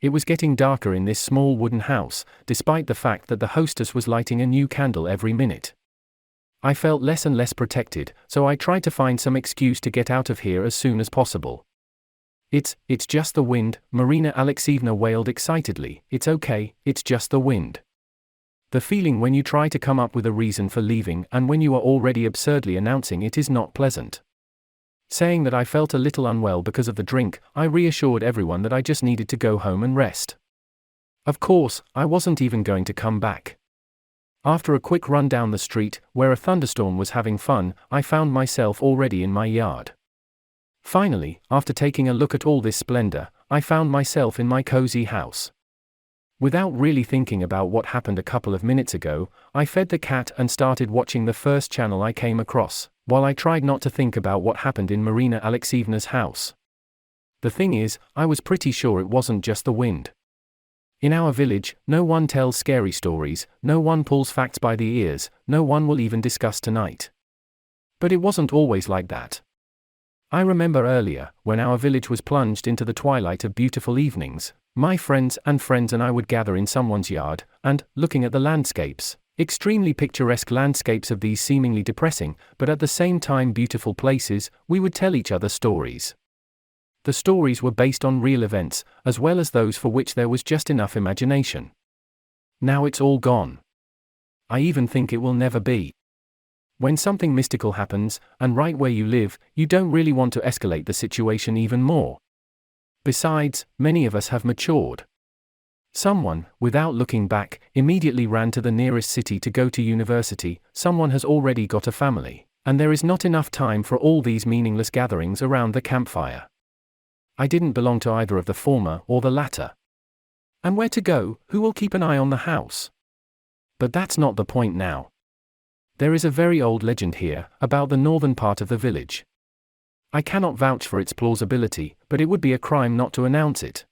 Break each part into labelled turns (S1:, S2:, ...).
S1: It was getting darker in this small wooden house, despite the fact that the hostess was lighting a new candle every minute. I felt less and less protected, so I tried to find some excuse to get out of here as soon as possible. It's just the wind," Marina Alexeyevna wailed excitedly. "It's okay, it's just the wind." The feeling when you try to come up with a reason for leaving and when you are already absurdly announcing it is not pleasant. Saying that I felt a little unwell because of the drink, I reassured everyone that I just needed to go home and rest. Of course, I wasn't even going to come back. After a quick run down the street, where a thunderstorm was having fun, I found myself already in my yard. Finally, after taking a look at all this splendor, I found myself in my cozy house. Without really thinking about what happened a couple of minutes ago, I fed the cat and started watching the first channel I came across, while I tried not to think about what happened in Marina Alexeyevna's house. The thing is, I was pretty sure it wasn't just the wind. In our village, no one tells scary stories, no one pulls facts by the ears, no one will even discuss tonight. But it wasn't always like that. I remember earlier, when our village was plunged into the twilight of beautiful evenings, my friends and I would gather in someone's yard, and, looking at the landscapes, extremely picturesque landscapes of these seemingly depressing, but at the same time beautiful places, we would tell each other stories. The stories were based on real events, as well as those for which there was just enough imagination. Now it's all gone. I even think it will never be. When something mystical happens, and right where you live, you don't really want to escalate the situation even more. Besides, many of us have matured. Someone, without looking back, immediately ran to the nearest city to go to university. Someone has already got a family, and there is not enough time for all these meaningless gatherings around the campfire. I didn't belong to either of the former or the latter. And where to go? Who will keep an eye on the house? But that's not the point now. There is a very old legend here, about the northern part of the village. I cannot vouch for its plausibility, but it would be a crime not to announce it.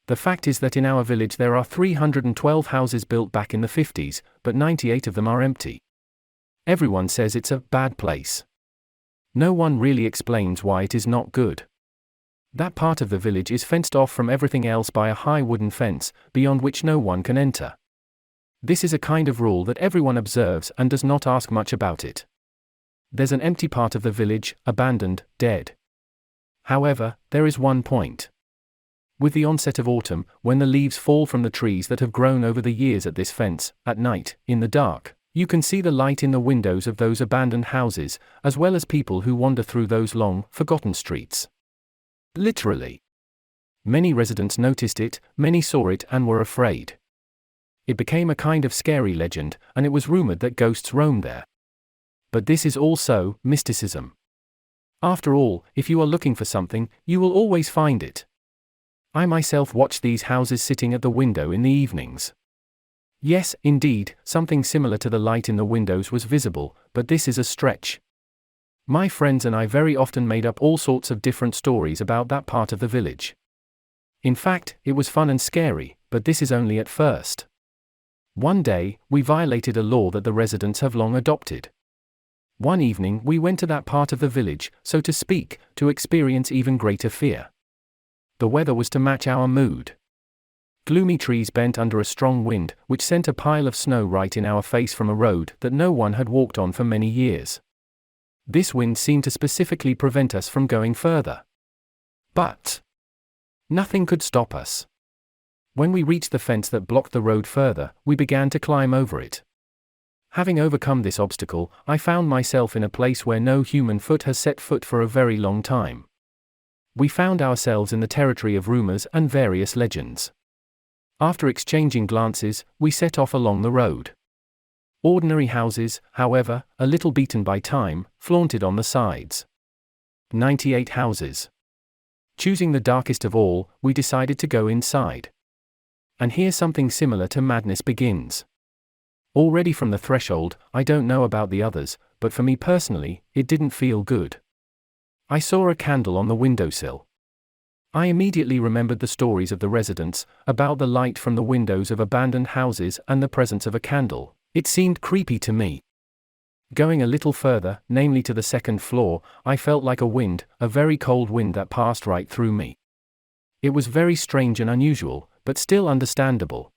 S1: The fact is that in our village there are 312 houses built back in the 50s, but 98 of them are empty. Everyone says it's a bad place. No one really explains why it is not good. That part of the village is fenced off from everything else by a high wooden fence, beyond which no one can enter. This is a kind of rule that everyone observes and does not ask much about it. There's an empty part of the village, abandoned, dead. However, there is one point. With the onset of autumn, when the leaves fall from the trees that have grown over the years at this fence, at night, in the dark, you can see the light in the windows of those abandoned houses, as well as people who wander through those long, forgotten streets. Literally. Many residents noticed it, many saw it and were afraid. It became a kind of scary legend, and it was rumored that ghosts roamed there. But this is also mysticism. After all, if you are looking for something, you will always find it. I myself watch these houses sitting at the window in the evenings. Yes, indeed, something similar to the light in the windows was visible, but this is a stretch. My friends and I very often made up all sorts of different stories about that part of the village. In fact, it was fun and scary, but this is only at first. One day, we violated a law that the residents have long adopted. One evening we went to that part of the village, so to speak, to experience even greater fear. The weather was to match our mood. Gloomy trees bent under a strong wind, which sent a pile of snow right in our face from a road that no one had walked on for many years. This wind seemed to specifically prevent us from going further. But nothing could stop us. When we reached the fence that blocked the road further, we began to climb over it. Having overcome this obstacle, I found myself in a place where no human foot has set foot for a very long time. We found ourselves in the territory of rumors and various legends. After exchanging glances, we set off along the road. Ordinary houses, however, a little beaten by time, flaunted on the sides. 98 houses. Choosing the darkest of all, we decided to go inside. And here something similar to madness begins. Already from the threshold, I don't know about the others, but for me personally, it didn't feel good. I saw a candle on the windowsill. I immediately remembered the stories of the residents, about the light from the windows of abandoned houses and the presence of a candle. It seemed creepy to me. Going a little further, namely to the second floor, I felt like a wind, a very cold wind that passed right through me. It was very strange and unusual, but still understandable.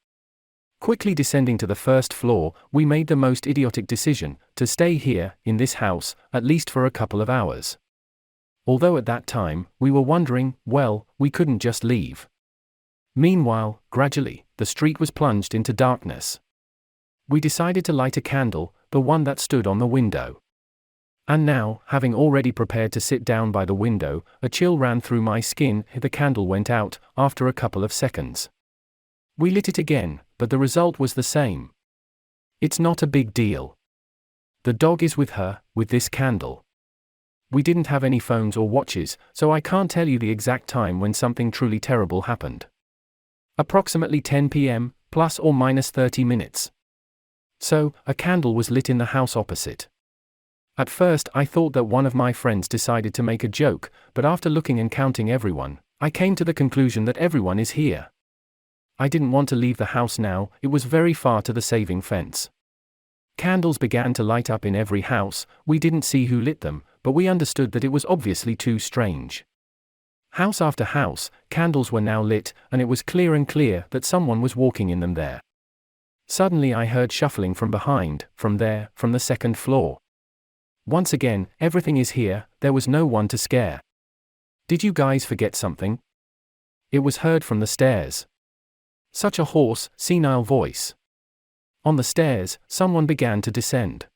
S1: Quickly descending to the first floor, we made the most idiotic decision, to stay here, in this house, at least for a couple of hours. Although at that time, we were wondering, well, we couldn't just leave. Meanwhile, gradually, the street was plunged into darkness. We decided to light a candle, the one that stood on the window. And now, having already prepared to sit down by the window, a chill ran through my skin. The candle went out, after a couple of seconds. We lit it again, but the result was the same. It's not a big deal. The dog is with her, with this candle. We didn't have any phones or watches, so I can't tell you the exact time when something truly terrible happened. Approximately 10 p.m., plus or minus 30 minutes. So, a candle was lit in the house opposite. At first I thought that one of my friends decided to make a joke, but after looking and counting everyone, I came to the conclusion that everyone is here. I didn't want to leave the house now, it was very far to the saving fence. Candles began to light up in every house, we didn't see who lit them, but we understood that it was obviously too strange. House after house, candles were now lit, and it was clear that someone was walking in them there. Suddenly I heard shuffling from behind, from the second floor. Once again, everything is here, there was no one to scare. Did you guys forget something? It was heard from the stairs. Such a hoarse, senile voice. On the stairs, someone began to descend.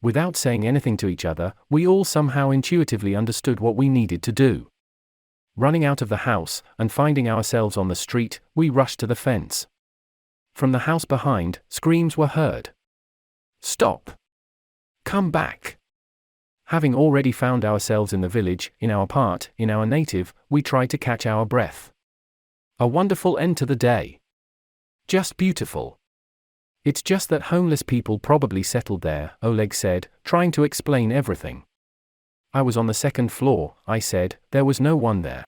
S1: Without saying anything to each other, we all somehow intuitively understood what we needed to do. Running out of the house, and finding ourselves on the street, we rushed to the fence. From the house behind, screams were heard. Stop! Come back! Having already found ourselves in the village, in our native, we tried to catch our breath. A wonderful end to the day. Just beautiful. It's just that homeless people probably settled there, Oleg said, trying to explain everything. I was on the second floor, I said, there was no one there.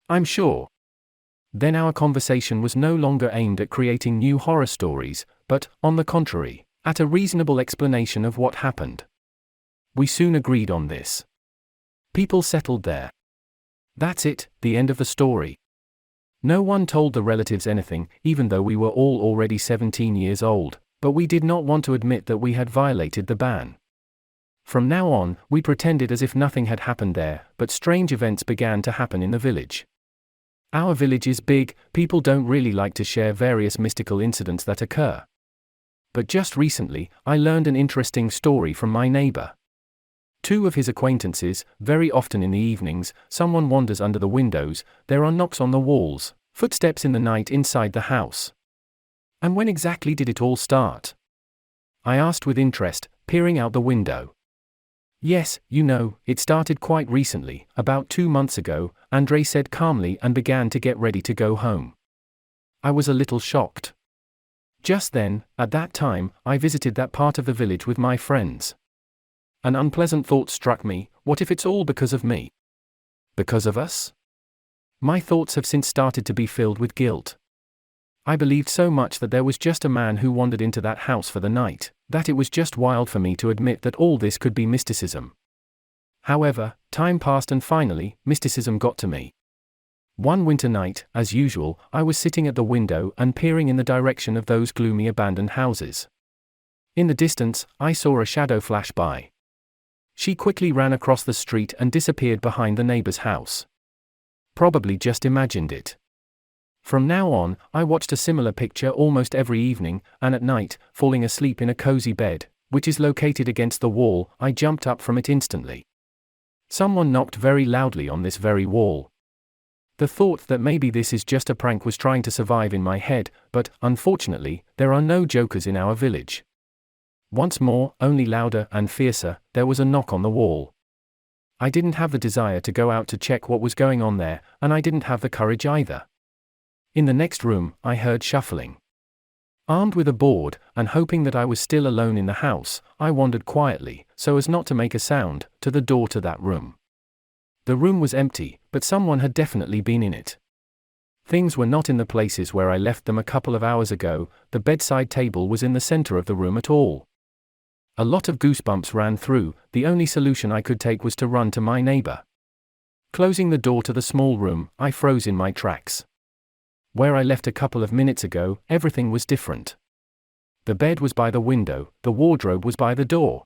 S1: I'm sure. Then our conversation was no longer aimed at creating new horror stories, but, on the contrary, at a reasonable explanation of what happened. We soon agreed on this. People settled there. That's it, the end of the story. No one told the relatives anything, even though we were all already 17 years old, but we did not want to admit that we had violated the ban. From now on, we pretended as if nothing had happened there, but strange events began to happen in the village. Our village is big, people don't really like to share various mystical incidents that occur. But just recently, I learned an interesting story from my neighbor. Two of his acquaintances, very often in the evenings, someone wanders under the windows, there are knocks on the walls, footsteps in the night inside the house. And when exactly did it all start? I asked with interest, peering out the window. Yes, it started quite recently, about 2 months ago, Andrei said calmly and began to get ready to go home. I was a little shocked. Just then, at that time, I visited that part of the village with my friends. An unpleasant thought struck me, what if it's all because of me? Because of us? My thoughts have since started to be filled with guilt. I believed so much that there was just a man who wandered into that house for the night, that it was just wild for me to admit that all this could be mysticism. However, time passed and finally, mysticism got to me. One winter night, as usual, I was sitting at the window and peering in the direction of those gloomy abandoned houses. In the distance, I saw a shadow flash by. She quickly ran across the street and disappeared behind the neighbor's house. Probably just imagined it. From now on, I watched a similar picture almost every evening, and at night, falling asleep in a cozy bed, which is located against the wall, I jumped up from it instantly. Someone knocked very loudly on this very wall. The thought that maybe this is just a prank was trying to survive in my head, but, unfortunately, there are no jokers in our village. Once more, only louder and fiercer, there was a knock on the wall. I didn't have the desire to go out to check what was going on there, and I didn't have the courage either. In the next room, I heard shuffling. Armed with a board, and hoping that I was still alone in the house, I wandered quietly, so as not to make a sound, to the door to that room. The room was empty, but someone had definitely been in it. Things were not in the places where I left them a couple of hours ago, the bedside table was in the center of the room at all. A lot of goosebumps ran through, the only solution I could take was to run to my neighbor. Closing the door to the small room, I froze in my tracks. Where I left a couple of minutes ago, everything was different. The bed was by the window, the wardrobe was by the door.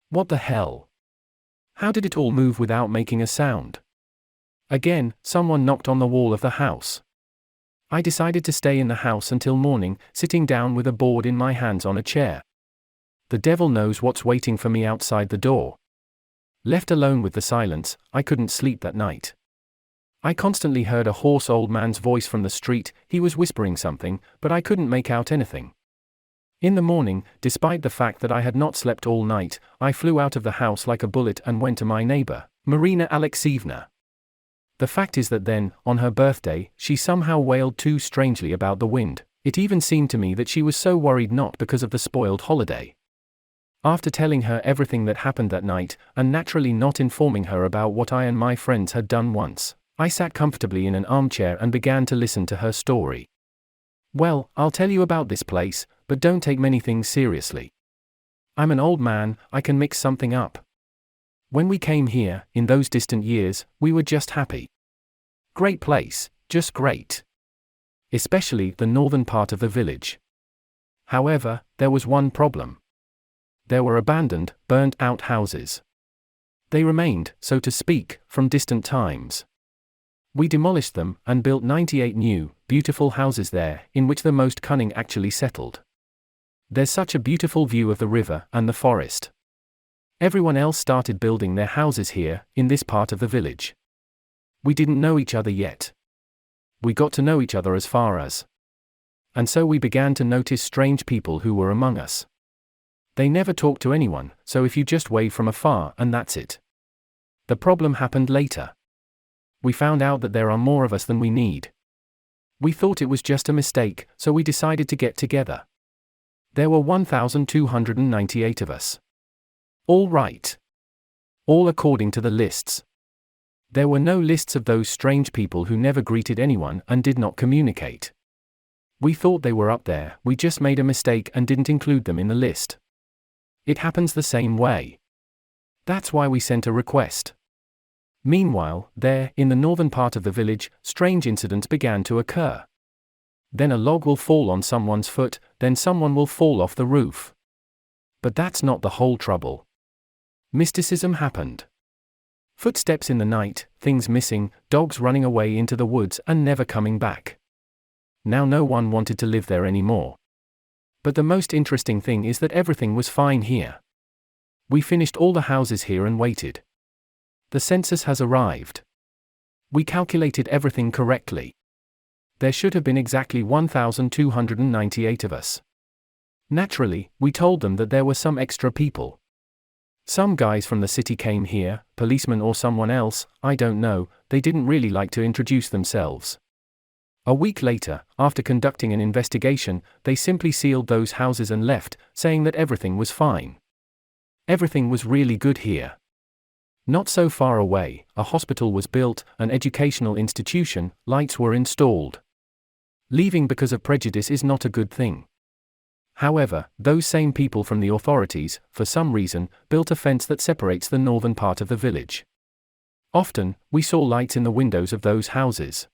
S1: What the hell? How did it all move without making a sound? Again, someone knocked on the wall of the house. I decided to stay in the house until morning, sitting down with a board in my hands on a chair. The devil knows what's waiting for me outside the door. Left alone with the silence, I couldn't sleep that night. I constantly heard a hoarse old man's voice from the street. He was whispering something, but I couldn't make out anything. In the morning, despite the fact that I had not slept all night, I flew out of the house like a bullet and went to my neighbor, Marina Alexeyevna. The fact is that then, on her birthday, she somehow wailed too strangely about the wind. It even seemed to me that she was so worried not because of the spoiled holiday. After telling her everything that happened that night, and naturally not informing her about what I and my friends had done once, I sat comfortably in an armchair and began to listen to her story. Well, I'll tell you about this place, but don't take many things seriously. I'm an old man, I can mix something up. When we came here, in those distant years, we were just happy. Great place, just great. Especially the northern part of the village. However, there was one problem. There were abandoned, burnt-out houses. They remained, so to speak, from distant times. We demolished them, and built 98 new, beautiful houses there, in which the most cunning actually settled. There's such a beautiful view of the river and the forest. Everyone else started building their houses here, in this part of the village. We didn't know each other yet. We got to know each other as far as. And so we began to notice strange people who were among us. They never talked to anyone, so if you just wave from afar and that's it. The problem happened later. We found out that there are more of us than we need. We thought it was just a mistake, so we decided to get together. There were 1,298 of us. All right. All according to the lists. There were no lists of those strange people who never greeted anyone and did not communicate. We thought they were up there, we just made a mistake and didn't include them in the list. It happens the same way. That's why we sent a request. Meanwhile, there, in the northern part of the village, strange incidents began to occur. Then a log will fall on someone's foot, then someone will fall off the roof. But that's not the whole trouble. Mysticism happened. Footsteps in the night, things missing, dogs running away into the woods and never coming back. Now no one wanted to live there anymore. But the most interesting thing is that everything was fine here. We finished all the houses here and waited. The census has arrived. We calculated everything correctly. There should have been exactly 1,298 of us. Naturally, we told them that there were some extra people. Some guys from the city came here, policemen or someone else, I don't know, they didn't really like to introduce themselves. A week later, after conducting an investigation, they simply sealed those houses and left, saying that everything was fine. Everything was really good here. Not so far away, a hospital was built, an educational institution, lights were installed. Leaving because of prejudice is not a good thing. However, those same people from the authorities, for some reason, built a fence that separates the northern part of the village. Often, we saw lights in the windows of those houses.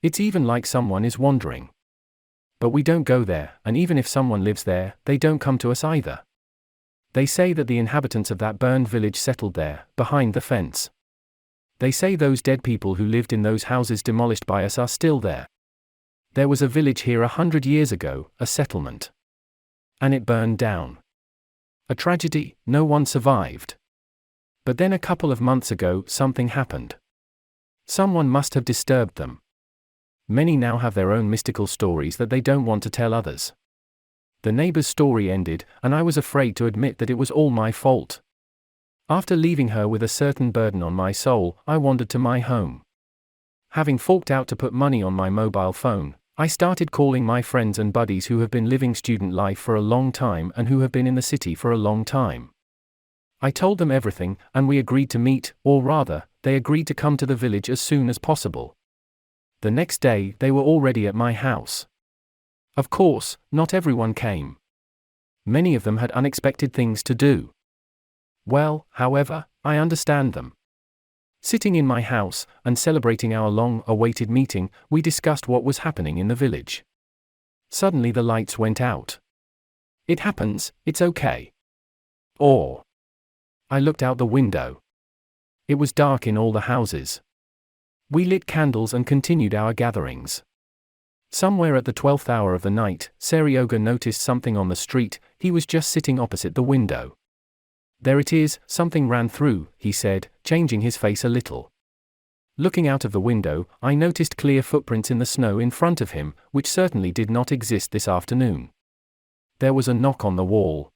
S1: It's even like someone is wandering. But we don't go there, and even if someone lives there, they don't come to us either. They say that the inhabitants of that burned village settled there, behind the fence. They say those dead people who lived in those houses demolished by us are still there. There was a village here 100 years ago, a settlement. And it burned down. A tragedy, no one survived. But then a couple of months ago, something happened. Someone must have disturbed them. Many now have their own mystical stories that they don't want to tell others. The neighbor's story ended, and I was afraid to admit that it was all my fault. After leaving her with a certain burden on my soul, I wandered to my home. Having forked out to put money on my mobile phone, I started calling my friends and buddies who have been living student life for a long time and who have been in the city for a long time. I told them everything, and we agreed to meet, or rather, they agreed to come to the village as soon as possible. The next day, they were already at my house. Of course, not everyone came. Many of them had unexpected things to do. Well, however, I understand them. Sitting in my house, and celebrating our long-awaited meeting, we discussed what was happening in the village. Suddenly the lights went out. It happens, it's okay. Or. I looked out the window. It was dark in all the houses. We lit candles and continued our gatherings. Somewhere at the 12th hour of the night, Serioga noticed something on the street. He was just sitting opposite the window. There it is, something ran through, he said, changing his face a little. Looking out of the window, I noticed clear footprints in the snow in front of him, which certainly did not exist this afternoon. There was a knock on the wall.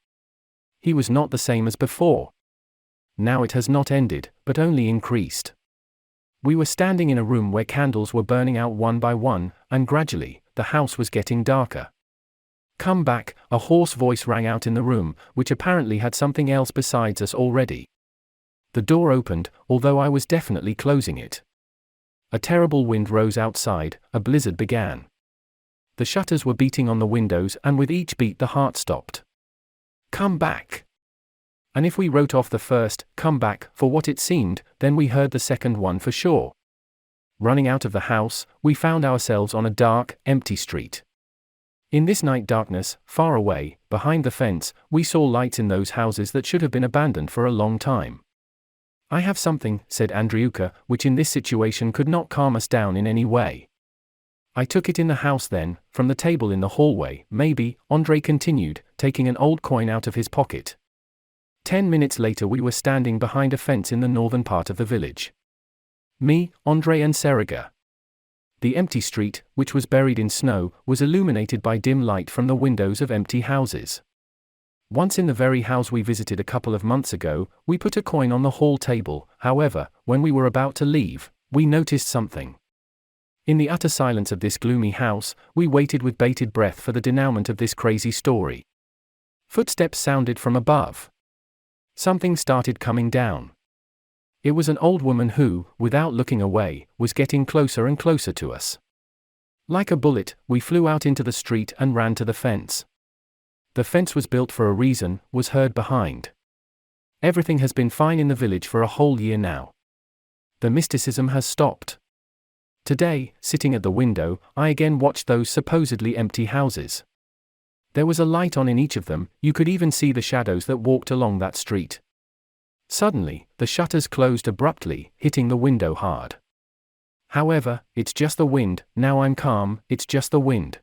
S1: He was not the same as before. Now it has not ended, but only increased. We were standing in a room where candles were burning out one by one, and gradually, the house was getting darker. Come back, a hoarse voice rang out in the room, which apparently had something else besides us already. The door opened, although I was definitely closing it. A terrible wind rose outside, a blizzard began. The shutters were beating on the windows, and with each beat the heart stopped. Come back! And if we wrote off the first, come back, for what it seemed, then we heard the second one for sure. Running out of the house, we found ourselves on a dark, empty street. In this night darkness, far away, behind the fence, we saw lights in those houses that should have been abandoned for a long time. I have something, said Andriuka, which in this situation could not calm us down in any way. I took it in the house then, from the table in the hallway, maybe, Andrei continued, taking an old coin out of his pocket. 10 minutes later we were standing behind a fence in the northern part of the village. Me, Andrei and Serega. The empty street, which was buried in snow, was illuminated by dim light from the windows of empty houses. Once in the very house we visited a couple of months ago, we put a coin on the hall table. However, when we were about to leave, we noticed something. In the utter silence of this gloomy house, we waited with bated breath for the denouement of this crazy story. Footsteps sounded from above. Something started coming down. It was an old woman who, without looking away, was getting closer and closer to us. Like a bullet, we flew out into the street and ran to the fence. The fence was built for a reason, was heard behind. Everything has been fine in the village for a whole year now. The mysticism has stopped. Today, sitting at the window, I again watched those supposedly empty houses. There was a light on in each of them, you could even see the shadows that walked along that street. Suddenly, the shutters closed abruptly, hitting the window hard. However, it's just the wind, now I'm calm, it's just the wind.